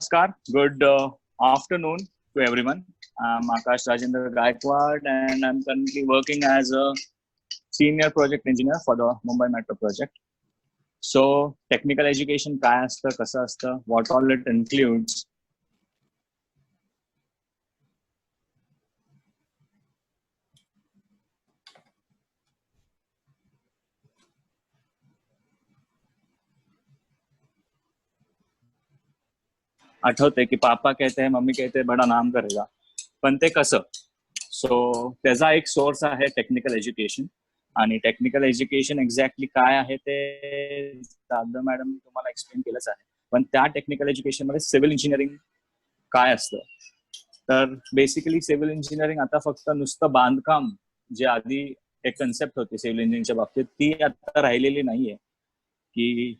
Namaskar. Good afternoon to everyone. I'm Akash Rajendra Gaikwad, and I'm currently working as a senior project engineer for the Mumbai Metro project. So, technical education काय असतं, कसं असतं, what all it includes. आठवते की पापा कहते हैं, mummy कहते हैं, बडा नाम करेगा. पण ते कसं? सो त्याचा एक सोर्स आहे टेक्निकल एज्युकेशन. आणि टेक्निकल एज्युकेशन एक्झॅक्टली काय आहे ते जाधव मॅडम तुम्हाला एक्सप्लेन केलंच आहे. पण त्या टेक्निकल एज्युकेशन मध्ये सिव्हिल इंजिनिअरिंग काय असतं? तर बेसिकली सिव्हिल इंजिनिअरिंग आता फक्त नुसतं बांधकाम, जे आधी एक कन्सेप्ट होती सिव्हिल इंजिनिअरिंगच्या बाबतीत, ती आता राहिलेली नाहीये. कि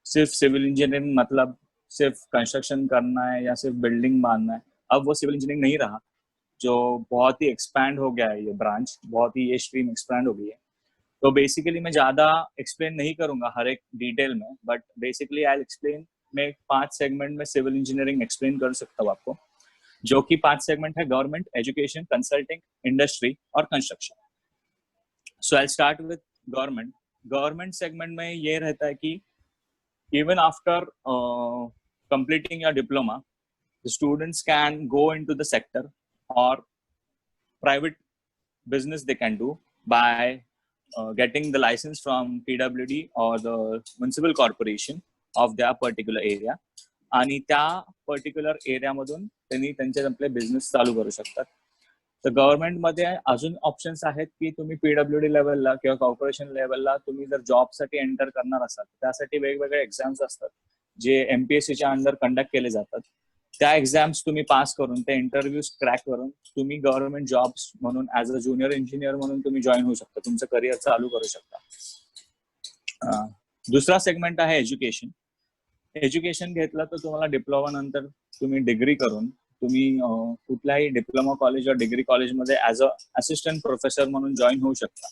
सिर्फ सिविल इंजीनियरिंग मतलब सिर्फ कंस्ट्रक्शन करना है या सिर्फ बिल्डिंग बांधना है. अब वो सिविल इंजीनियरिंग नहीं रहा, जो बहुत ही एक्सपैंड हो गया है. ये ब्रांच बहुत ही, ये स्ट्रीम एक्सपैंड हो गई है. तो बेसिकली मैं ज्यादा एक्सप्लेन नहीं करूंगा हर एक डिटेल में, बट बेसिकली आई एक्सप्लेन. मैं 5 सेगमेंट में सिविल इंजीनियरिंग एक्सप्लेन कर सकता हूँ आपको, जो कि 5 सेगमेंट है: गवर्नमेंट, एजुकेशन, कंसल्टिंग, इंडस्ट्री और construction. So I start with government. Government segment में ये रहता है कि even after completing your diploma, the students can go into the sector or private business they can do by getting the license from PWD or the municipal corporation of their particular area. आणि त्या particular एरियामधून त्यांनी त्यांचे आपले business चालू करू शकतात. तर गव्हर्नमेंटमध्ये अजून ऑप्शन्स आहेत की तुम्ही पीडब्ल्यूडी लेवलला किंवा कॉर्पोरेशन लेवलला तुम्ही जर जॉबसाठी एंटर करणार असाल, त्यासाठी वेगवेगळे एक्झाम्स असतात जे एमपीएससीच्या अंडर कंडक्ट केले जातात. त्या एक्झाम्स तुम्ही पास करून, ते इंटरव्ह्यूज क्रॅक करून तुम्ही गव्हर्नमेंट जॉब्स म्हणून ऍज अ ज्युनियर इंजिनियर म्हणून तुम्ही जॉईन होऊ शकता, तुमचं करिअर चालू करू शकता. दुसरा सेगमेंट आहे एज्युकेशन. एज्युकेशन घेतलं तर तुम्हाला डिप्लोमा नंतर तुम्ही डिग्री करून तुम्ही कुठल्याही डिप्लोमा कॉलेज और डिग्री कॉलेजमध्ये ऍज अ असिस्टंट प्रोफेसर म्हणून जॉईन होऊ शकता.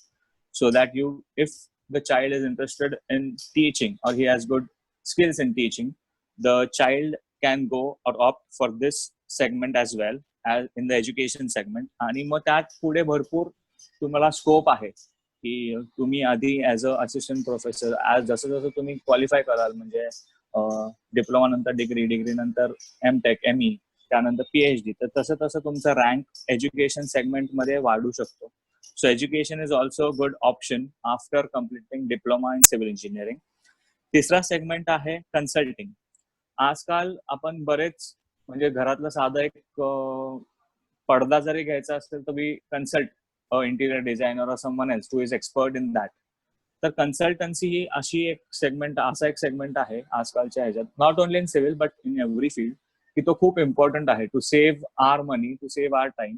So that you, if the child is interested in teaching और he has good skills in teaching, the child can go और opt for this segment as well as in the education segment. आणि मग त्यात पुढे भरपूर तुम्हाला scope आहे की तुम्ही आधी ऍज अ असिस्टंट प्रोफेसर, जसं जसं तुम्ही क्वालिफाय कराल, म्हणजे डिप्लोमा नंतर डिग्री, डिग्री नंतर एमटेक, एमई, त्यानंतर पीएचडी, तर तसं तसं तुमचा रँक एज्युकेशन सेगमेंट मध्ये वाढू शकतो. So education is also good option after completing diploma in civil engineering. तिसरा सेगमेंट आहे कन्सल्टिंग. आजकाल आपण बरेच, म्हणजे घरातलं साधं एक पडदा जरी घ्यायचा असेल तर we consult interior designer or someone else who is expert in that. तर कन्सल्टन्सी ही अशी एक सेगमेंट, असा एक सेगमेंट आहे आजकालच्या ह्याच्यात, not only in civil but in every field, की तो खूप इम्पॉर्टंट आहे to save our money, to save our time.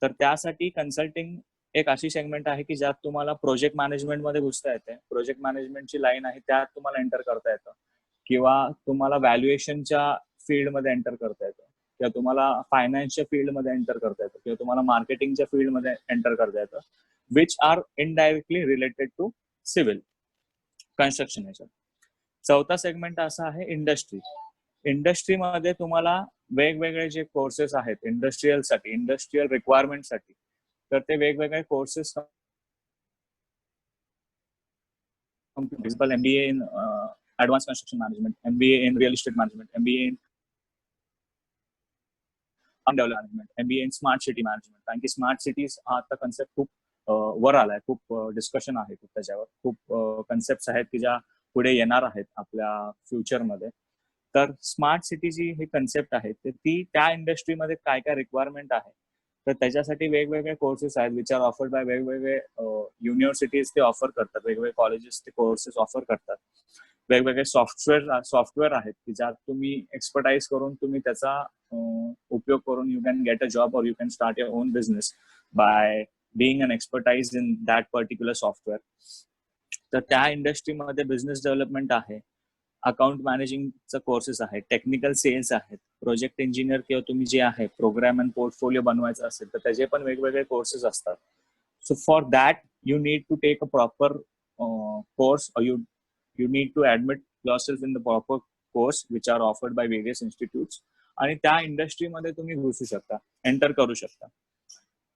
तर त्यासाठी कन्सल्टिंग एक अशी सेगमेंट आहे की ज्यात तुम्हाला प्रोजेक्ट मॅनेजमेंट मध्ये घुसता येते. प्रोजेक्ट मॅनेजमेंटची लाईन आहे, त्यात तुम्हाला एंटर करता येतं, किंवा तुम्हाला व्हॅल्युएशनच्या फील्डमध्ये एंटर करता येतं, किंवा तुम्हाला फायनान्सच्या फील्डमध्ये एंटर करता येतं, किंवा तुम्हाला मार्केटिंगच्या फील्डमध्ये एंटर करता येतं, which are indirectly related to civil construction. ह्याच्यात चौथा सेगमेंट असा आहे इंडस्ट्री. इंडस्ट्रीमध्ये तुम्हाला वेगवेगळे जे कोर्सेस आहेत इंडस्ट्रियल साठी, इंडस्ट्रियल रिक्वायरमेंट साठी, तर ते वेगवेगळे courses, MBA in advance construction management, MBA in real estate management, MBA in development, MBA in smart city management. कारण की स्मार्ट सिटीज हा आता कन्सेप्ट खूप वर आलाय, खूप डिस्कशन आहे खूप त्याच्यावर, खूप कन्सेप्ट आहेत की ज्या पुढे येणार आहेत आपल्या फ्युचरमध्ये. तर स्मार्ट सिटीची ही कन्सेप्ट आहे, तर ती त्या इंडस्ट्रीमध्ये काय काय रिक्वायरमेंट आहे, तर त्याच्यासाठी वेगवेगळे कोर्सेस आहेत विच आर ऑफर्ड बाय वेगवेगळे युनिव्हर्सिटीज. ते ऑफर करतात, वेगवेगळे कॉलेजेस ते कोर्सेस ऑफर करतात. वेगवेगळे सॉफ्टवेअर आहेत की ज्यात तुम्ही एक्सपर्टाईज करून तुम्ही त्याचा उपयोग करून you can get a job और you can start your own business by being an expertise in that particular software. तर त्या इंडस्ट्रीमध्ये बिझनेस डेव्हलपमेंट आहे, अकाउंट मॅनेजिंगचा कोर्सेस आहे, टेक्निकल सेल्स आहेत, प्रोजेक्ट इंजिनियर किंवा तुम्ही जे आहे प्रोग्राम अँड पोर्टफोलिओ बनवायचा असेल तर त्याचे पण वेगवेगळे कोर्सेस असतात. So for that you need to take a proper course, और you need to admit yourself in the proper course which are offered by various institutes, आणि त्या इंडस्ट्रीमध्ये तुम्ही घुसू शकता, एंटर करू शकता.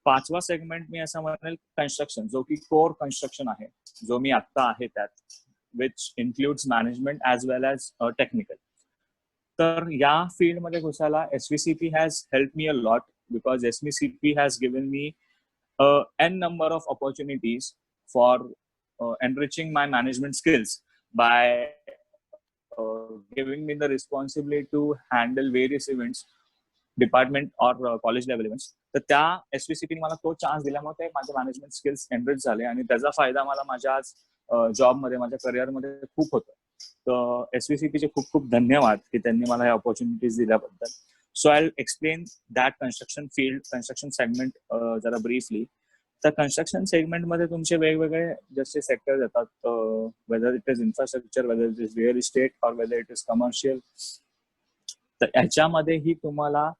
पाचवा सेगमेंट मी असं म्हणेल कन्स्ट्रक्शन, जो की कोर कन्स्ट्रक्शन आहे, जो मी आत्ता आहे त्यात, which includes management as well as technical. तर या फील्डमध्ये घुसायला SVCP has help me a lot, because SVCP has given me n number of opportunities for enriching my management skills by giving me the responsibility to handle various events, department और college level events. तर त्या SVCP मला तो chance दिल्यामुळे माझे management skills enrich झाले, आणि त्याचा फायदा मला माझ्या आज जॉबमध्ये, माझ्या करिअरमध्ये खूप होतो. तर SVCPचे खूप खूप धन्यवाद की त्यांनी मला ह्या ऑपॉर्च्युनिटीज दिल्याबद्दल. So I explain that construction field, construction segment जरा ब्रीफली. तर कन्स्ट्रक्शन सेगमेंटमध्ये तुमचे वेगवेगळे जसे सेक्टर्स येतात, whether it is infrastructure, whether it is real estate, और वेदर इट इज कमर्शियल. तर याच्यामध्येही तुम्हाला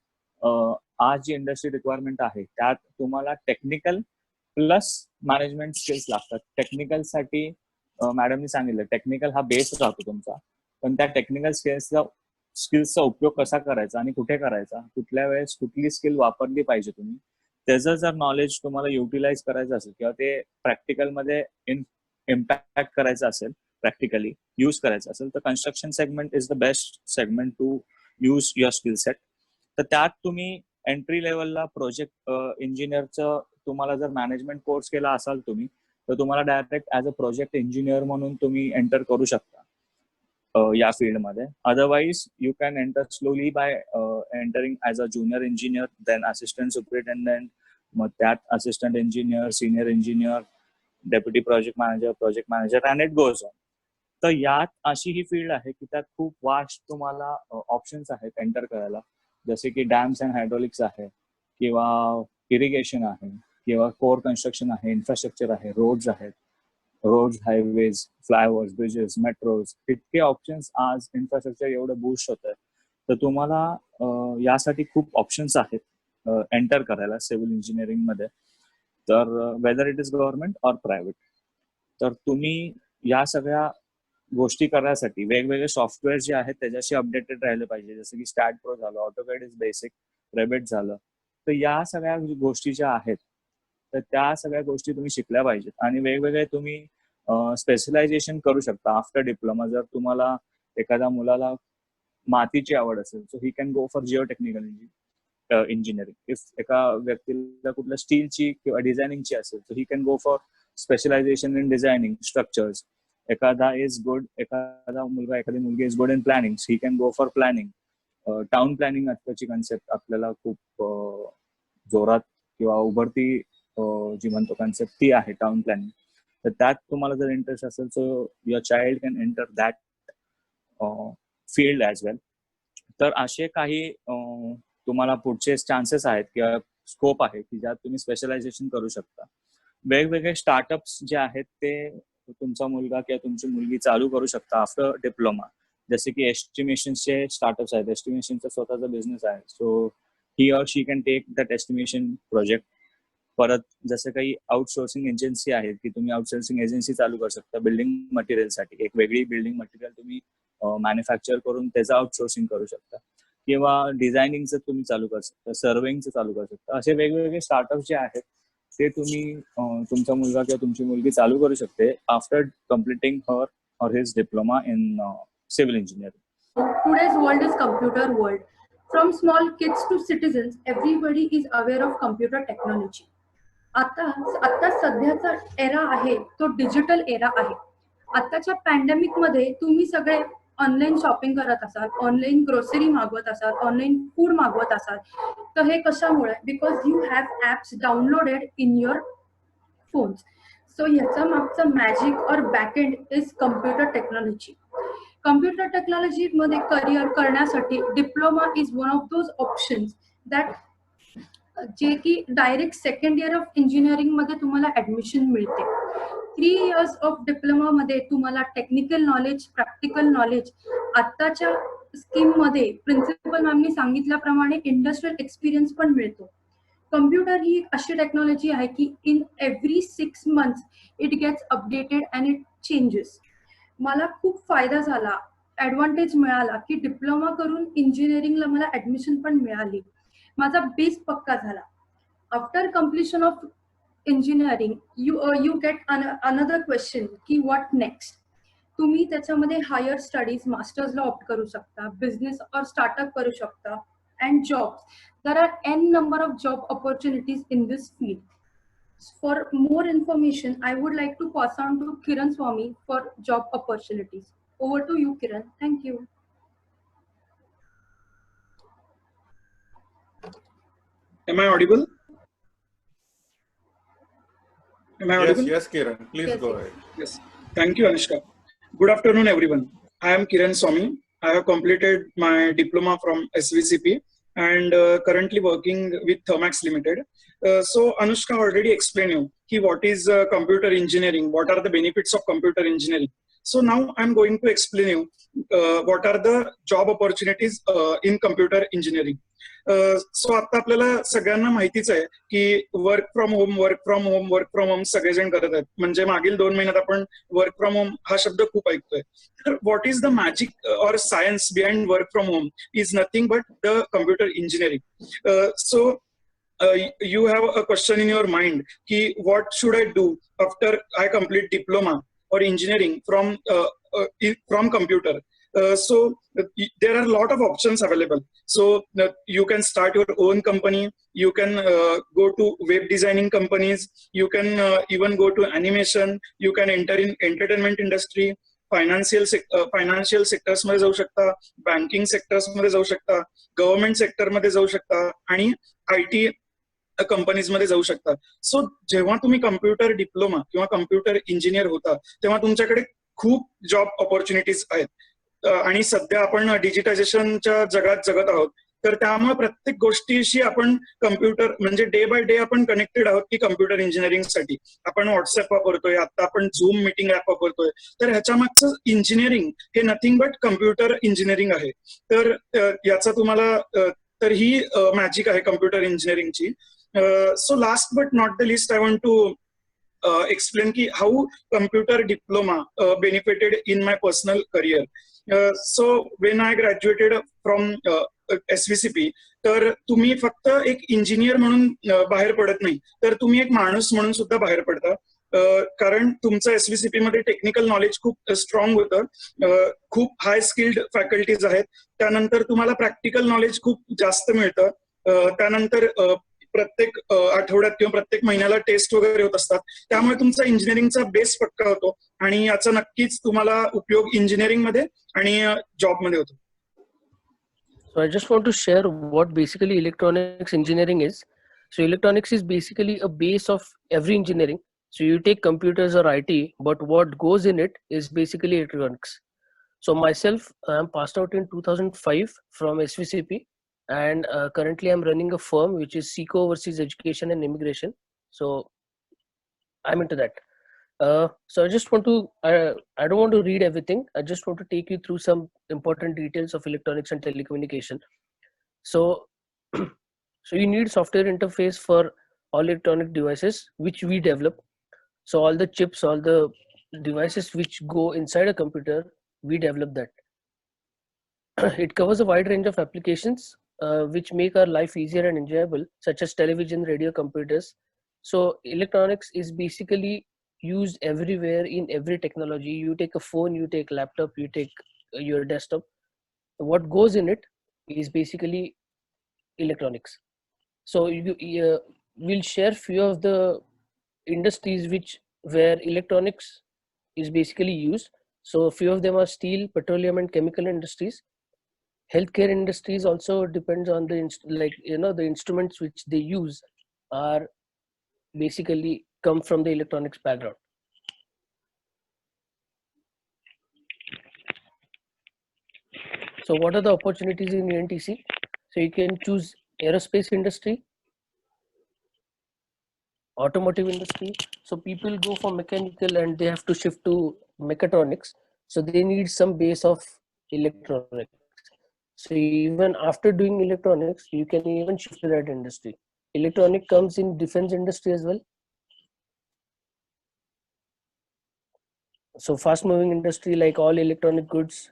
आज जी इंडस्ट्री रिक्वायरमेंट आहे त्यात तुम्हाला टेक्निकल प्लस मॅनेजमेंट स्किल्स लागतात. टेक्निकलसाठी मॅडमनी सांगितलं, टेक्निकल हा बेस राहतो तुमचा, पण त्या टेक्निकल स्किल्सचा उपयोग कसा करायचा आणि कुठे करायचा, कुठल्या वेळेस कुठली स्किल वापरली पाहिजे तुम्ही, त्याचं जर नॉलेज तुम्हाला युटिलाइज करायचं असेल किंवा ते प्रॅक्टिकलमध्ये इम्पॅक्ट करायचं असेल, प्रॅक्टिकली यूज करायचं असेल, तर construction segment is the best segment to use your skill set. तर त्यात तुम्ही एंट्री लेवलला प्रोजेक्ट इंजिनियरचं, तुम्हाला जर मॅनेजमेंट कोर्स केला असाल तुम्ही, तर तुम्हाला direct as a project engineer म्हणून तुम्ही एंटर करू शकता या फील्डमध्ये. Otherwise you can enter slowly by entering as a junior engineer, then assistant superintendent, मग त्यात assistant engineer, senior engineer, deputy project manager and it goes on. तर यात अशी ही फील्ड आहे की त्यात खूप वास्ट तुम्हाला ऑप्शन्स आहेत एंटर करायला, जसे की डॅम्स अँड हायड्रॉलिक्स आहे, किंवा इरिगेशन आहे, किंवा कोर कन्स्ट्रक्शन आहे, इन्फ्रास्ट्रक्चर आहे, रोड्स आहेत, roads, highways, flyovers, bridges, metros, इतके ऑप्शन्स आज इन्फ्रास्ट्रक्चर एवढं बूस्ट होत आहे. तर तुम्हाला यासाठी खूप ऑप्शन्स आहेत एंटर करायला सिव्हिल इंजिनिअरिंग मध्ये, तर वेदर इट इज गव्हर्नमेंट और प्रायव्हेट. तर तुम्ही या सगळ्या गोष्टी करण्यासाठी वेगवेगळे सॉफ्टवेअर जे आहेत त्याच्याशी अपडेटेड राहिले पाहिजे, जसं की स्टॅट प्रो झालं, ऑटोकॅड इज बेसिक, रेबिट झालं. तर या सगळ्या गोष्टी ज्या आहेत तर त्या सगळ्या गोष्टी तुम्ही शिकल्या पाहिजेत, आणि वेगवेगळे तुम्ही स्पेशलायझेशन करू शकता आफ्टर डिप्लोमा. जर तुम्हाला एखाद्या मुलाला मातीची आवड असेल, so he can go for geotechnical engineering. If एका व्यक्तीला कुठल्या स्टीलची किंवा डिझायनिंगची असेल, so he can go for specialisation in designing structures. एखादा मुलगा, एखादी मुलगी is good in planning, he can go for planning. Town planning आजकालची कन्सेप्ट आपल्याला खूप जोरात किंवा उभरती जी म्हणतो कन्सेप्ट ती आहे टाउन प्लॅनिंग. तर त्यात तुम्हाला जर इंटरेस्ट असेल, so your child can enter that field as well. तर असे काही तुम्हाला पुढचे चान्सेस आहेत किंवा स्कोप आहे की ज्यात तुम्ही स्पेशलायझेशन करू शकता. वेगवेगळे स्टार्टअप्स जे आहेत ते तुमचा मुलगा किंवा तुमची मुलगी चालू करू शकता आफ्टर डिप्लोमा, जसे की एस्टिमेशनचे स्टार्टअप्स आहेत, एस्टिमेशनचा स्वतःचा बिझनेस आहे, so he or she can take that estimation project. परत जसं काही आउटसोर्सिंग एजन्सी आहेत की तुम्ही आउटसोर्सिंग एजन्सी चालू करू शकता बिल्डिंग मटेरियलसाठी, एक वेगळी बिल्डिंग मटेरियल तुम्ही मॅन्युफॅक्चर करून त्याचं आउटसोर्सिंग करू शकता, किंवा डिझायनिंगचं तुम्ही चालू करू शकता, सर्वेइंगचं चालू करू शकता. असे वेगवेगळे स्टार्टअप जे आहेत ते तुम्ही तुमचा मुलगा किंवा तुमची मुलगी चालू करू शकते आफ्टर कम्प्लिटिंग हर और his diploma in civil engineering. Today's world is computer world. From small kids to citizens, everybody is aware of computer technology. आता सध्याचा एरा आहे तो डिजिटल एरा आहे. आताच्या पॅन्डेमिक मध्ये तुम्ही सगळे ऑनलाईन शॉपिंग करत असाल, ऑनलाईन ग्रोसरी मागवत असाल, ऑनलाईन फूड मागवत असाल. तर हे कशामुळे? Because you have apps downloaded in your phones. So ह्याचा मागचा मॅजिक और backend is computer technology. Computer technology मध्ये करिअर करण्यासाठी diploma is one of those options that जे की direct second year of engineering मध्ये तुम्हाला ऍडमिशन मिळते. 3 years ऑफ डिप्लोमा मध्ये तुम्हाला टेक्निकल नॉलेज, प्रॅक्टिकल नॉलेज, आत्ताच्या स्कीम मध्ये प्रिन्सिपल मॅमनी सांगितल्याप्रमाणे इंडस्ट्रियल एक्सपिरियन्स पण मिळतो. कम्प्युटर ही एक अशी टेक्नॉलॉजी आहे की in every 6 months it gets updated and it changes. मला खूप फायदा झाला ऍडव्हान्टेज मिळाला की डिप्लोमा करून इंजिनिअरिंगला मला ऍडमिशन पण मिळाली. माझा बेस पक्का झाला. After completion of engineering you get another question की व्हॉट नेक्स्ट. तुम्ही त्याच्यामध्ये हायर स्टडीज मास्टर्सला ऑप्ट करू शकता, बिझनेस और स्टार्टअप करू शकता, and jobs. There are n number of job opportunities in this field. For more information, I would like to pass on to Kiran Swami for job opportunities. Over to you, Kiran. Thank you. Am I audible? Am I audible? Yes, Kiran. Please Yes, go yes. ahead. Yes. Thank you, Anushka. Good afternoon, everyone. I am Kiran Swami. I have completed my diploma from SVCP and currently working with Thermax Limited. So Anushka already explained you what is computer engineering, what are the benefits of computer engineering. So now I'm going to explain you what are the job opportunities in computer engineering. सो आता आपल्याला सगळ्यांना माहितीच आहे की work from home सगळेजण करत आहेत. म्हणजे मागील 2 महिन्यात आपण वर्क फ्रॉम होम हा शब्द खूप ऐकतोय. तर व्हॉट इज द मॅजिक और science behind work from home is nothing but the computer engineering. So you have a question in your mind ki what should I do after I complete diploma or engineering from computer. So there are a lot of options available. So you can start your own company, you can go to web designing companies, you can even go to animation, you can enter in entertainment industry, financial sectors मध्ये जाऊ शकता, banking sectors मध्ये जाऊ शकता, government sector मध्ये जाऊ शकता आणि IT कंपनीज मध्ये जाऊ शकता. सो जेव्हा तुम्ही कम्प्युटर डिप्लोमा किंवा कम्प्युटर इंजिनियर होता तेव्हा तुमच्याकडे खूप जॉब ऑपॉर्च्युनिटीज आहेत. आणि सध्या आपण डिजिटायझेशनच्या जगात जगत आहोत. तर त्यामुळे प्रत्येक गोष्टीशी आपण कम्प्युटर म्हणजे डे बाय डे आपण कनेक्टेड आहोत की कम्प्युटर इंजिनिअरिंग साठी. आपण व्हॉट्सअप वापरतोय, आता आपण झूम मीटिंग ऍप वापरतोय. तर ह्याच्या मागचं इंजिनिअरिंग हे नथिंग बट कम्प्युटर इंजिनिअरिंग आहे. तर याचा तुम्हाला तर ही मॅजिक आहे कम्प्युटर इंजिनिअरिंगची. So last but not the least, I want to explain how computer diploma benefited in my personal career. So when I graduated from SVCP, तर तुम्ही फक्त एक इंजिनियर म्हणून बाहेर पडत नाही, तर तुम्ही एक माणूस म्हणून सुद्धा बाहेर पडता. कारण तुमचं SVCP मध्ये टेक्निकल नॉलेज खूप स्ट्रॉंग होतं, खूप हाय स्किल्ड फॅकल्टीज आहेत. त्यानंतर तुम्हाला प्रॅक्टिकल नॉलेज खूप जास्त मिळतं. त्यानंतर प्रत्येक आठवड्यात किंवा प्रत्येक महिन्याला टेस्ट वगैरे होत असतात. त्यामुळे तुमचा इंजिनिअरिंगचा बेस पक्का होतो आणि याचा नक्कीच तुम्हाला उपयोग इंजिनिअरिंग मध्ये आणि जॉब मध्ये होतो. So I just want to share what basically electronics engineering is. So electronics is basically a base of every engineering. So you take computers or IT, but what goes in it is basically electronics. So myself, I am passed out in 2005 from SVCP, and currently I'm running a firm which is SECO Overseas Education and Immigration. So I'm into that. So I just want to, I don't want to read everything. I just want to take you through some important details of electronics and telecommunication. So, so you need software interface for all electronic devices which we develop. So all the chips, all the devices which go inside a computer, we develop that. It covers a wide range of applications which make our life easier and enjoyable, such as television, radio, computers. So electronics is basically used everywhere in every technology. You take a phone, you take laptop, you take your desktop. What goes in it is basically electronics. So we'll share few of the industries where electronics is basically used. So few of them are steel, petroleum and chemical industries. Healthcare industries also depends on the the instruments which they use are basically come from the electronics background. So what are the opportunities in ENTC? So you can choose aerospace industry, automotive industry. So people go for mechanical and they have to shift to mechatronics. So they need some base of electronics. So even after doing electronics, you can even shift to that industry. Electronic comes in defense industry as well. So fast moving industry like all electronic goods,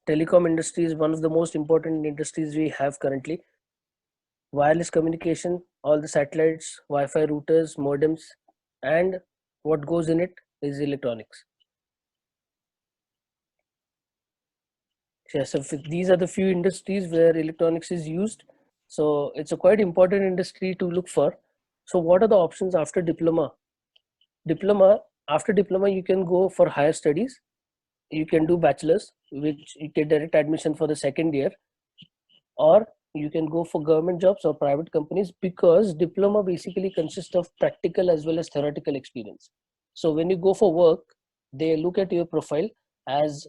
telecom industry is one of the most important industries we have currently. Wireless communication, all the satellites, Wi-Fi routers, modems, and what goes in it is electronics. Yes, so these are the few industries where electronics is used. So it's a quite important industry to look for. So what are the options after diploma? After diploma, you can go for higher studies. You can do bachelor's, which you get direct admission for the second year, or you can go for government jobs or private companies, because diploma basically consists of practical as well as theoretical experience. So when you go for work, they look at your profile as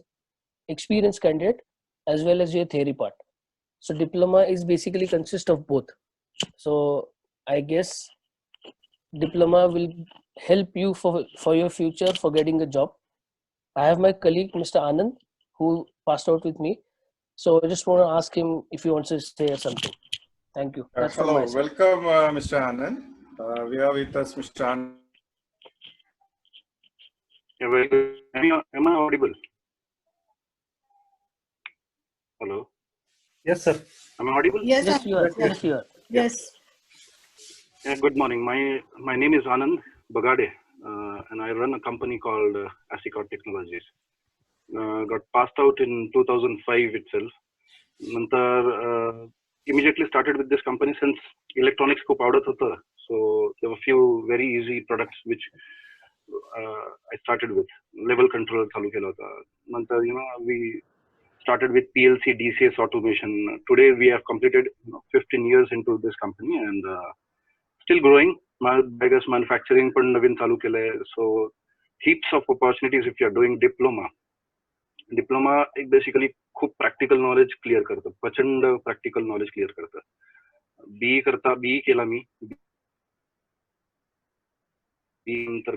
experienced candidate as well as your theory part. So diploma is basically consist of both. So I guess diploma will help you for your future for getting a job. I have my colleague Mr. Anand who passed out with me. So I just want to ask him if he wants to say something. Thank you. That's from my Hello, side. welcome, Mr. Anand. We have with us Mr. Anand. Yeah, very good. Am I audible? Hello. Yes, sir. Am I audible? Yes, Yes, you are. Yes, yes. Yes, you are. yes. Yeah, good morning. My name is Anand Bagade, and I run a company called Asicot Technologies. Got passed out in 2005 itself. Nantar immediately started with this company since electronics खूप आवडत होतं. So there were few very easy products which I started with. Level controller चालू केला होता. नंतर we started with PLC DCS automation. Today we have completed 15 years into this company and still growing. Biggest manufacturing पण नवीन चालू केलंय. So heaps of opportunities if you are doing diploma. Diploma एक basically खूप practical knowledge clear करतं, प्रचंड practical knowledge clear करतं. Be केला मी. नंतर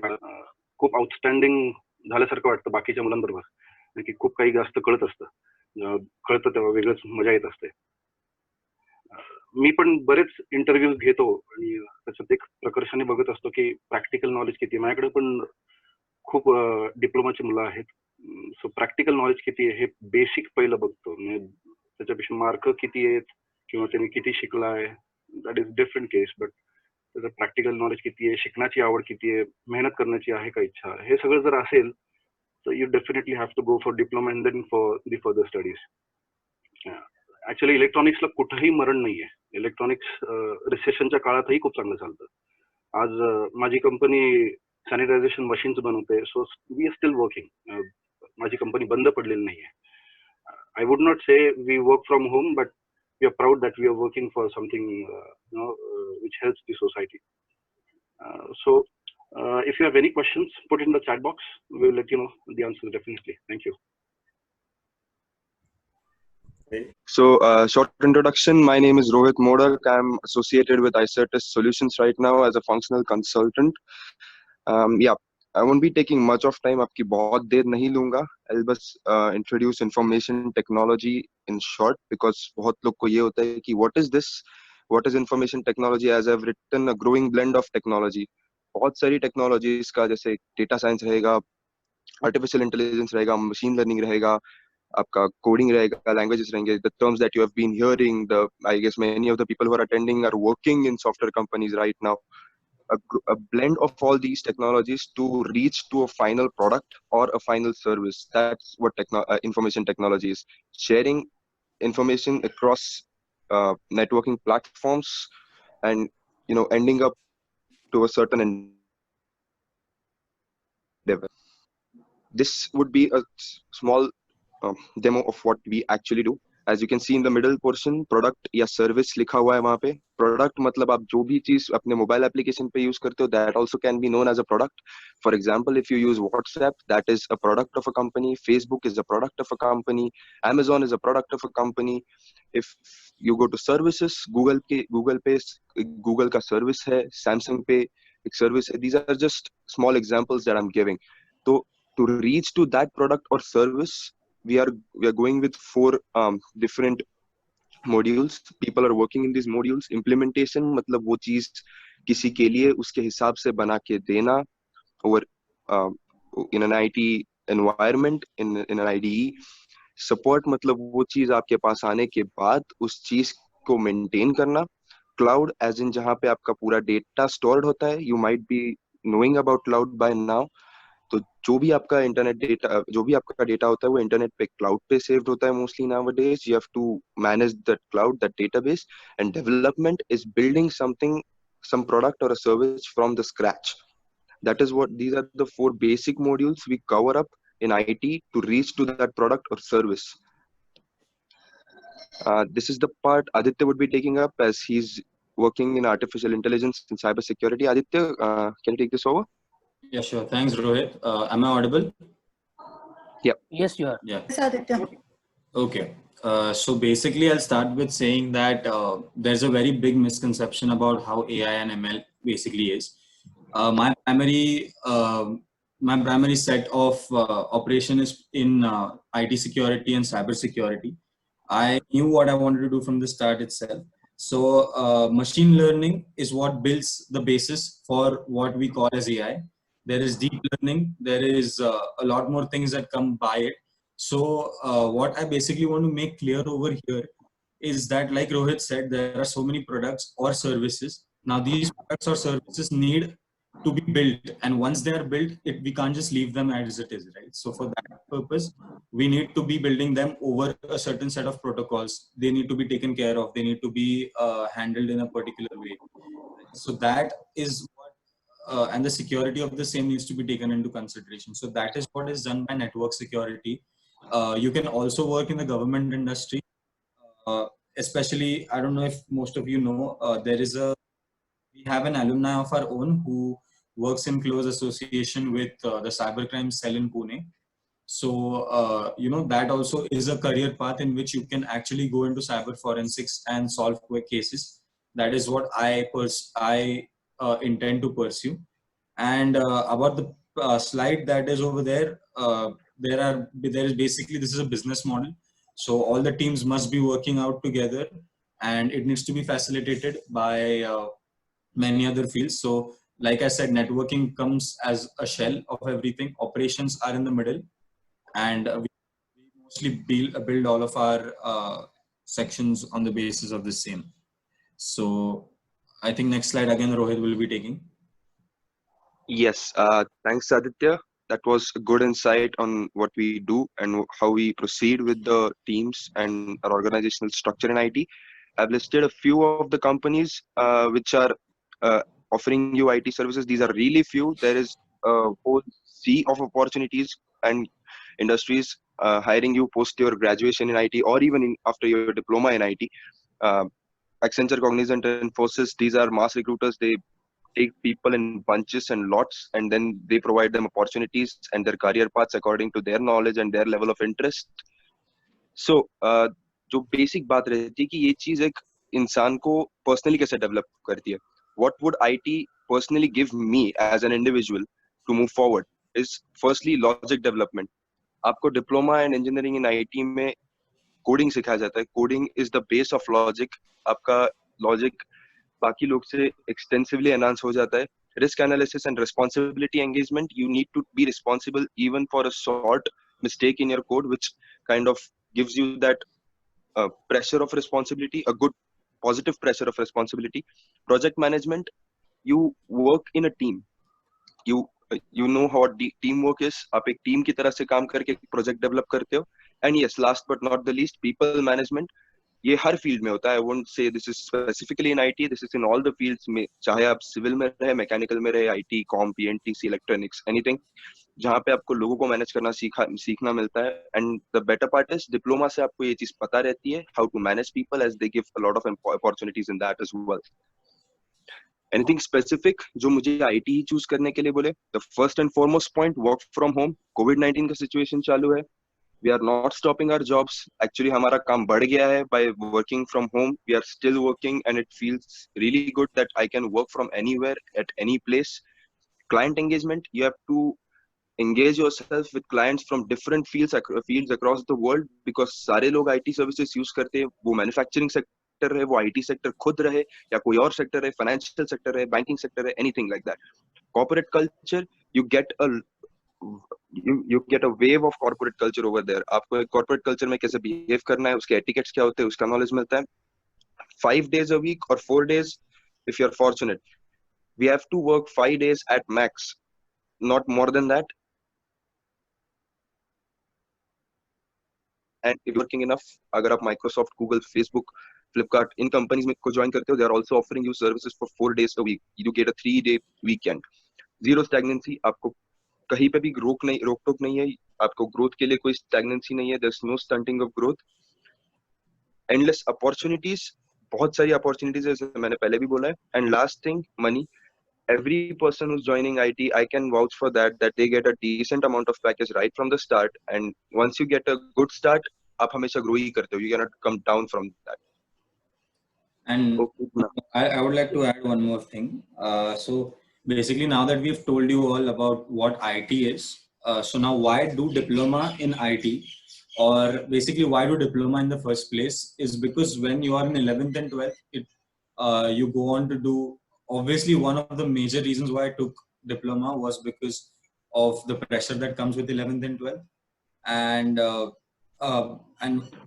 खूप आउटस्टँडिंग झाल्यासारखं वाटतं बाकीच्या मुलांबरोबर, की खूप काही जास्त कळत असतं. कळतं तेव्हा वेगळंच मजा येत असते. मी पण बरेच इंटरव्ह्यूज घेतो आणि त्याच्यात एक प्रकर्षाने बघत असतो की प्रॅक्टिकल नॉलेज किती. माझ्याकडे पण खूप डिप्लोमाची मुलं आहेत. सो प्रॅक्टिकल नॉलेज किती आहे हे बेसिक पहिलं बघतो. त्याच्यापेक्षा मार्क किती आहेत किंवा त्यांनी किती शिकलाय that is different case, but त्याचं प्रॅक्टिकल नॉलेज किती आहे, शिकण्याची आवड किती आहे, मेहनत करण्याची आहे का इच्छा, हे सगळं जर असेल तर you definitely have to go for diploma and then for the further studies. Actually इलेक्ट्रॉनिक्सला कुठंही मरण नाहीये. इलेक्ट्रॉनिक्स रिसेशनच्या काळातही खूप चांगलं चालतं. आज माझी कंपनी सॅनिटायझेशन मशीन्स बनवते. So we are still working. माझी कंपनी बंद पडलेली नाहीये. I would not say we work from home, but we are proud that we are working for something which helps the society. So if you have any questions, put it in the chat box. We will let you know the answers definitely. Thank you. So, short introduction. My name is Rohit Modak. I'm associated with iCertis Solutions right now as a functional consultant. Yeah, I won't be taking much of time. आपकी बहुत देर नहीं लूँगा. I'll बस introduce information technology in short, because बहुत लोग को ये होता है कि what is this? What is information technology? As I've written a growing blend of technology. बहुत सारी technologies का जैसे data science रहेगा, artificial intelligence रहेगा, machine learning रहेगा, आपका coding रहेगा, languages रहेंगे, the terms that you have been hearing, I guess many of the people who are attending are working in software companies right now. A blend of all these technologies to reach to a final product or a final service. That's what information technology is. Sharing information across networking platforms and ending up to a certain endeavor. This would be a small demo of what we actually do. As you can see in the middle portion, product या service लिखा हुआ है वहाँ पे. Product मतलब आप जो भी चीज अपने mobile application पे use करते हो, that also can be known as a product. For example, if you use WhatsApp, that is a product of a company. Facebook is a product of a company. Amazon is a product of a company. If you go to services, Google Pay Google का service है, Samsung Pay एक service है. These are just small examples that I'm giving. So to reach to that product or service, we are going with 4 different modules. People are working in these modules. Implementation मतलब वो चीज किसी के लिए उसके हिसाब से बना के देना, or in an IT environment, in an IDE. Support मतलब वो चीज आपके पास आने के बाद उस चीज को मेंटेन करना. क्लाउड एज इन जहाँ पे आपका पूरा डेटा स्टोर्ड होता है. You might be knowing about cloud by now. तो जो भी आपका इंटरनेट डेटा, जो भी आपका डेटा होता है वो इंटरनेट पे क्लाउड पे सेव्ड होता है mostly nowadays. You have to manage that cloud, that database, and development is building something, some product or a service from the scratch. That is what these are the four basic modules we cover up in IT to reach to that product or service. This is the part Aditya would be taking up as he's working in artificial intelligence and cyber security. Aditya, can you take this over? Yeah, sure. Thanks, Rohit. Am I audible? Yes, you are. Yeah. Yes, Aditya. Okay. So basically, I'll start with saying that there's a very big misconception about how AI and ML basically is. My primary set of operation is in IT security and cyber security. I knew what I wanted to do from the start itself. So machine learning is what builds the basis for what we call as AI. There is deep learning. There is a lot more things that come by it. So what I basically want to make clear over here is that, like Rohit said, there are so many products or services. Now these products or services need to be built, and once they are built, we can't just leave them as it is, right? So for that purpose, we need to be building them over a certain set of protocols. They need to be taken care of. They need to be handled in a particular way. So that is what, and the security of the same needs to be taken into consideration. So that is what is done by network security. You can also work in the government industry, especially, I don't know if most of you know, we have an alumni of our own who works in close association with the cybercrime cell in Pune. So, that also is a career path in which you can actually go into cyber forensics and solve quick cases. That is what I intend to pursue. And about the slide that is over there, there is basically, this is a business model. So all the teams must be working out together, and it needs to be facilitated by many other fields. So like I said, networking comes as a shell of everything. Operations are in the middle, and we mostly build all of our sections on the basis of the same. So I think next slide again, Rohit will be taking. Yes, thanks, Aditya. That was a good insight on what we do and how we proceed with the teams and our organizational structure in IT. I've listed a few of the companies which are offering you IT services. These are really few. There is a whole sea of opportunities and industries hiring you post your graduation in IT or even after your diploma in IT. Accenture, Cognizant, and Infosys, these are mass recruiters. They take people in bunches and lots, and then they provide them opportunities and their career paths according to their knowledge and their level of interest. So जो basic बात रहती है कि ये चीज एक इंसान को पर्सनली कैसे डेवलप करती है. What would IT personally give me as an individual to move forward is firstly logic development. आपको diploma and engineering in IT में कोडिंग सिखाया जाता है. Coding is the base of logic. आपका लॉजिक बाकी लोग से एक्सटेंसिवली एनहांस हो जाता है. Risk analysis and responsibility engagement. You need to be responsible even for a short mistake in your code, which kind of gives you that pressure of responsibility, a good positive pressure of responsibility. Project management, you work in a team. You know how teamwork is. आप एक team की तरह से काम करके एक project develop करते हो. And yes, last but not the least, people management. ये हर फील्ड में होता है. I won't say this is specifically in IT, this is in all the fields में, चाहे आप सिविल में रहे, मैकेनिकल में रहे, आईटी, कॉम, पीएनटीसी, इलेक्ट्रॉनिक्स, एनीथिंग, जहाँ पे आपको लोगों को मैनेज करना सीखना मिलता है. And the better part is diploma से आपको ये चीज पता रहती है, how to manage people, as they give a lot of opportunities in that as well. Anything specific जो मुझे आईटी ही चूज करने के लिए बोले? The first and foremost point, work from home. कोविड-19 का सिचुएशन चालू है. We are not stopping our jobs. Actually, हमारा काम बढ़ गया है by working from home. We are still working, and it feels really good that I can work from anywhere at any place. Client engagement, you have to engage yourself with clients from different fields across the world, because सारे लोग IT services use करते हैं. वो manufacturing sector है, वो IT sector खुद रहे, या कोई और sector है, financial sector है, banking sector है, anything like that. Corporate culture, you get a you get a wave of corporate culture over there. आपको एक corporate culture में कैसे behave करना है, उसके etiquettes क्या होते हैं, उसका knowledge मिलता है. 5 days a week or 4 days, if you're fortunate. We have to work 5 days at max, not more than that. And if you're working enough, अगर आप Microsoft, Google, Facebook, Flipkart, इन companies में को join करते हो, they are also offering you services for 4 days a week. You get a 3-day weekend. Zero stagnancy. आपको कहीं पे भी रोक टोक नहीं है. आपको growth के लिए कोई stagnancy नहीं है. There's no stunting of growth. Endless opportunities. बहुत सारी opportunities है, जैसे मैंने पहले भी बोला है. And last thing, money. Every person who's joining IT, I can vouch for that they get a decent amount of package right from the start. And once you get a good start, आप हमेशा grow ही करते हो. You cannot come down from that. And I would like to add one more thing. So basically, now that we've told you all about what IT is, so now why do diploma in IT, or basically why do diploma in the first place, is because when you are in 11th and 12th, you go on to do, obviously one of the major reasons why I took diploma was because of the pressure that comes with 11th and 12th. And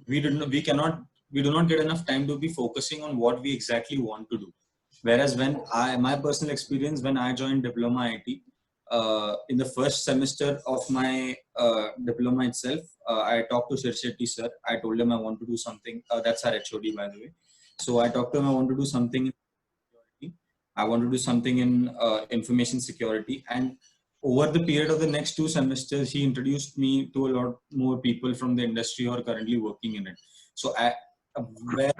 we do not get enough time to be focusing on what we exactly want to do. Whereas when my personal experience, when I joined diploma IT, in the first semester of my diploma itself, I talked to Sir Shetty sir. I told him I want to do something. That's our HOD, by the way. So I talked to him, I want to do something in security. I want to do something in information security. And over the period of the next 2 semesters, he introduced me to a lot more people from the industry who are currently working in it. So when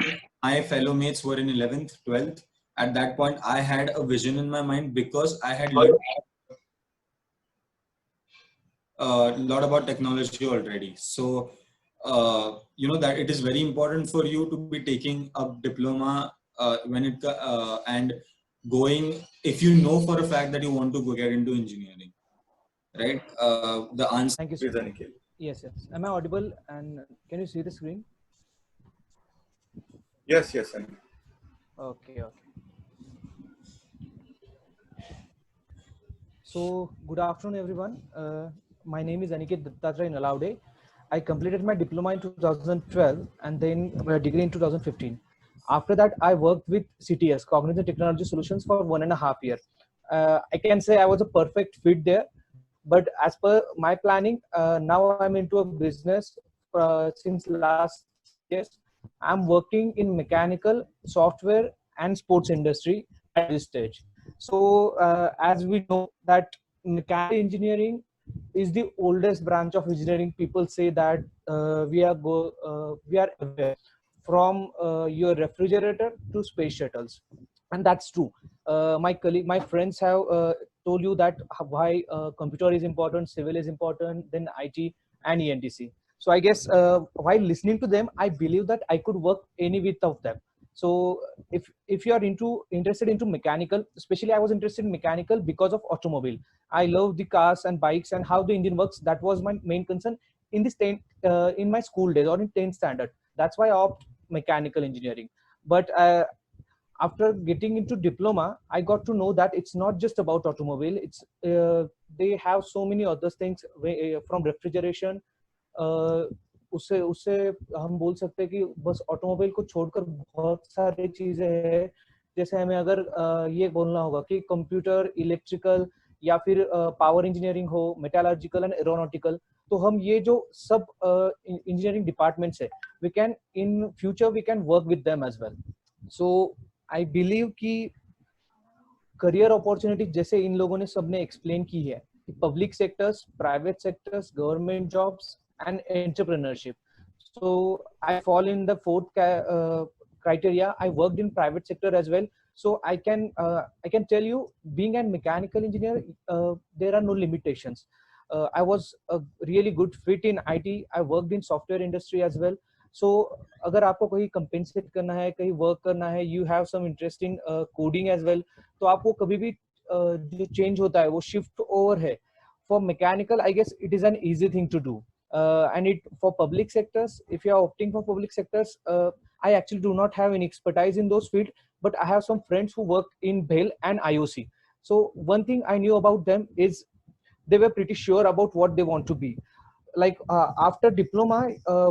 my fellow mates were in 11th, 12th, at that point, I had a vision in my mind because I had learned a lot about technology already. So, you know, that it is very important for you to be taking a diploma and going, if you know for a fact that you want to go get into engineering, right? The answer. Thank you, sir. Yes, yes. Am I audible? And can you see the screen? Yes, yes. Okay, okay. So, good afternoon, everyone. My name is Aniket Dattatray Nalaude. I completed my diploma in 2012 and then my degree in 2015. After that, I worked with CTS, Cognitive Technology Solutions, for 1.5 years. I can say I was a perfect fit there. But as per my planning, now I'm into a business since last years. I'm working in mechanical, software, and sports industry at this stage. So as we know that mechanical engineering is the oldest branch of engineering. People say that we are aware from your refrigerator to space shuttles, and that's true. My friends have told you that why computer is important, civil is important, then IT and ENTC. So I guess while listening to them, I believe that I could work any with of them. So if you are interested into mechanical, especially I was interested in mechanical because of automobile. I love the cars and bikes and how the engine works. That was my main concern in this in my school days or in 10th standard. That's why I opted mechanical engineering. But after getting into diploma, I got to know that it's not just about automobile. It's they have so many other things from refrigeration. उससे हम बोल सकते हैं कि बस automobile को छोड़कर बहुत सारी चीजें हैं. जैसे हमें अगर ये बोलना होगा कि कंप्यूटर, इलेक्ट्रिकल या फिर पावर इंजीनियरिंग हो, मेटालर्जिकल एंड एरोनॉटिकल, तो हम ये जो सब इंजीनियरिंग डिपार्टमेंट्स है, we can in future we can work with them as well. So I believe कि करियर अपॉर्चुनिटी जैसे इन लोगों ने सबने एक्सप्लेन की है, public sectors, private sectors, government jobs and entrepreneurship. So I fall in the fourth criteria. I worked in private sector as well. So I can tell you, being a mechanical engineer, there are no limitations. I was a really good fit in IT. I worked in software industry as well. So अगर आपको कहीं compensate करना है, कहीं work करना है, you have some interest in coding as well, तो आपको कभी भी जो change होता है वो shift over है. For mechanical, I guess it is an easy thing to do. And it for public sectors, if you are opting for public sectors, I actually do not have any expertise in those fields, but I have some friends who work in BHEL and IOC. So one thing I knew about them is they were pretty sure about what they want to be. Like after diploma,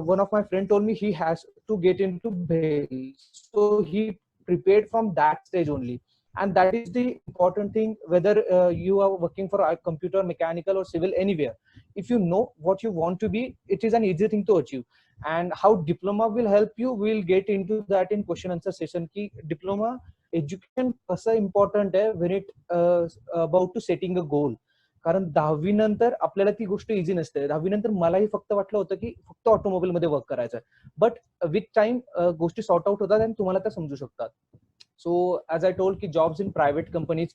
one of my friend told me he has to get into BHEL, so he prepared from that stage only. And that is the important thing, whether you are working for a computer, mechanical or civil, anywhere. If you know what you want to be, it is an easy thing to achieve. And how diploma will help you, we'll get into that in question answer session. Ki diploma education कसं important आहे when it about to setting a goal. कारण 10वी नंतर आपल्याला ती गोष्ट easy नसते. 10वी नंतर मलाही फक्त वाटलं होतं की फक्त ऑटोमोबाईल मध्ये वर्क करायचं आहे, बट विथ टाइम गोष्टी सॉर्ट आउट होतात आणि तुम्हाला त्या समजू शकतात. सो ॲज आय टोल्ड की जॉब्स इन प्रायव्हेट कंपनीज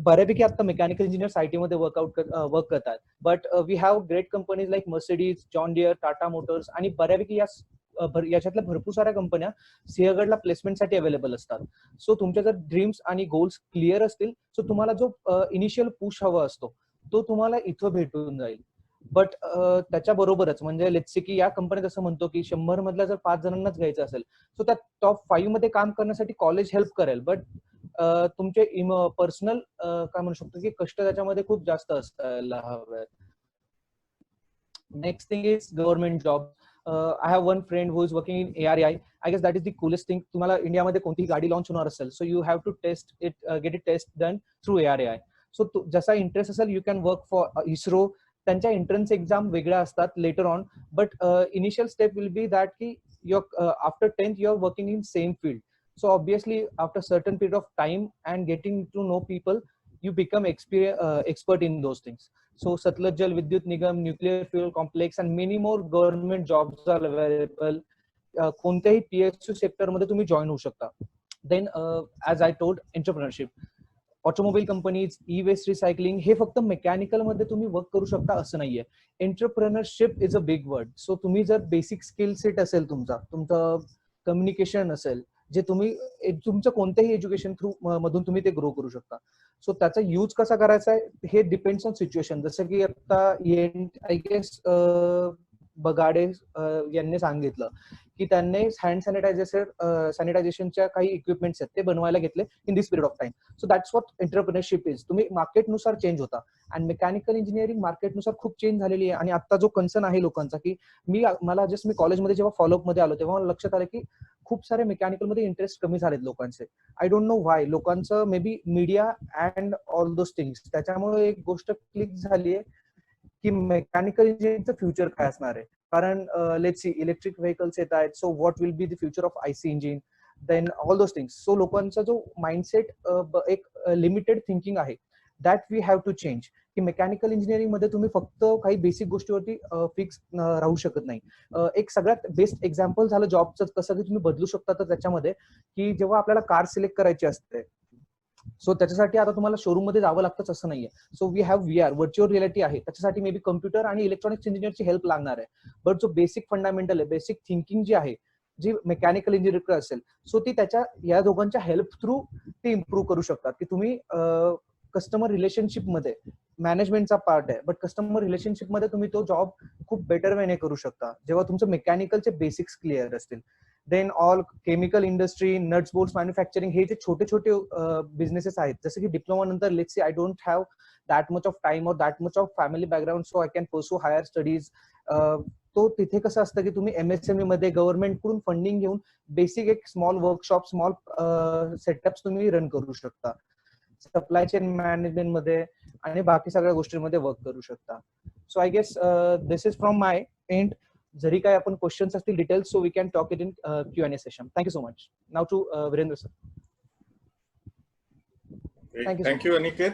बऱ्यापैकी आता मेकॅनिकल इंजिनियर्स आयटी मध्ये वर्क करतात, but we have great companies like Mercedes, John Deere, Tata Motors आणि बऱ्यापैकी याच्यातल्या भरपूर साऱ्या कंपन्या सिंहगडला प्लेसमेंटसाठी अवेलेबल असतात. सो तुमच्या जर ड्रीम्स आणि गोल्स क्लिअर असतील, सो तुम्हाला जो इनिशियल पुश हवा असतो तो तुम्हाला इथं भेटून जाईल. बट त्याच्याबरोबरच म्हणजे लेट्स से की या कंपनीत असं म्हणतो की 100 मधल्या जर 5 जणांनाच घ्यायचं असेल, सो त्या टॉप 5 मध्ये काम करण्यासाठी कॉलेज हेल्प करेल, बट तुमचे पर्सनल काय म्हणू शकतो की कष्ट त्याच्यामध्ये खूप जास्त असायला हवेत. Next thing is government job. I have one friend who is working in ARI. I guess that is the coolest thing. तुम्हाला इंडियामध्ये कोणतीही गाडी लॉन्च होणार असेल, so you have to test it, get it test done through ARI. So जसा interest असेल, you can work for ISRO. त्यांच्या entrance exam वेगळ्या असतात later on, but initial step will be that की after 10th you are working in same field. So obviously after certain period of time and getting to know people, you become expert in those things. So Satluj Jal Vidyut Nigam, nuclear fuel complex and many more government jobs are available. कोणत्याही PSU sector मध्ये तुम्ही join होऊ शकता. Then as I told, entrepreneurship, automobile companies, e waste recycling, हे फक्त mechanical मध्ये तुम्ही work करू शकता असं नाहीये. Entrepreneurship is a big word. So तुम्ही जर बेसिक स्किल सेट असेल, तुमचं कम्युनिकेशन असेल, जे तुम्ही तुमचं कोणत्याही एज्युकेशन थ्रू मधून तुम्ही ते ग्रो करू शकता. सो त्याचा यूज कसा करायचा आहे हे डिपेंड्स ऑन सिच्युएशन. जसं की आता आय गेस बगाडे यांनी सांगितलं की त्यांनी हँड सॅनिटायझेशनच्या काही इक्विपमेंट्स आहेत ते बनवायला घेतले in this period of time. So that's what entrepreneurship is. तुम्ही मार्केटनुसार चेंज होता, आणि मेकॅनिकल इंजिनिअरिंग मार्केटनुसार खूप चेंज झालेली आहे. आणि आता जो कन्सर्न आहे लोकांचा की मला जस्ट मी कॉलेजमध्ये जेव्हा फॉलोअप मध्ये आलो तेव्हा मला लक्षात आलं की खूप सारे मेकॅनिकल मध्ये इंटरेस्ट कमी झालेत लोकांचे. I don't know why. लोकांचं may be media and all those things, त्याच्यामुळे एक गोष्ट क्लिक झाली आहे की मेकॅनिकल इंजिनिअरिंगचं फ्युचर काय असणार आहे. कारण लेट्स सी इलेक्ट्रिक व्हेकल्स येत आहेत, so what will be the future of IC engine, then all those things. So लोकांचा जो माइंडसेट एक लिमिटेड थिंकिंग आहे, that we have to change. की मेकॅनिकल इंजिनिअरिंग मध्ये तुम्ही फक्त काही बेसिक गोष्टीवरती फिक्स राहू शकत नाही. एक सगळ्यात बेस्ट एक्झाम्पल झालं जॉबचं, कसं की तुम्ही बदलू शकता. तर त्याच्यामध्ये की जेव्हा आपल्याला कार सिलेक्ट करायची असते, सो त्याच्यासाठी आता तुम्हाला शोरूम मध्ये जावं लागतंच असं नाहीये. So we have VR, virtual reality आहे. त्याच्यासाठी मे बी कम्प्युटर आणि इलेक्ट्रॉनिक्स इंजिनिअरची हेल्प लागणार आहे. बट जो बेसिक फंडामेंटल आहे, बेसिक थिंकिंग जी आहे, जी मेकॅनिकल इंजिनिअर असेल, सो ती या दोघांच्या हेल्प थ्रू ते इम्प्रूव्ह करू शकतात. की तुम्ही कस्टमर रिलेशनशिप मध्ये मॅनेजमेंटचा पार्ट आहे, बट कस्टमर रिलेशनशिप मध्ये तुम्ही तो जॉब खूप बेटर वेने करू शकता जेव्हा तुमचं मेकॅनिकलचे बेसिक्स क्लिअर असतील. Then all chemical industry, nuts bolts manufacturing, हे जे छोटे छोटे बिझनेसेस आहेत, जसं की डिप्लोमा नंतर let's see I don't have that much of time और that much of family background, so I can pursue higher studies. तो तिथे कसं असतं की तुम्ही MSME मध्ये गव्हर्नमेंट कडून फंडिंग घेऊन बेसिक एक स्मॉल वर्कशॉप, स्मॉल सेटअप्स तुम्ही रन करू शकता. सप्लाय चेन मॅनेजमेंट मध्ये आणि बाकी सगळ्या गोष्टींमध्ये वर्क करू शकता. So I guess this is from my end. जरी काय आपण क्वेश्चन्स असतील details, so we can talk it in Q&A session. Thank you so much. Now to Virendra sir. Thank you, Aniket.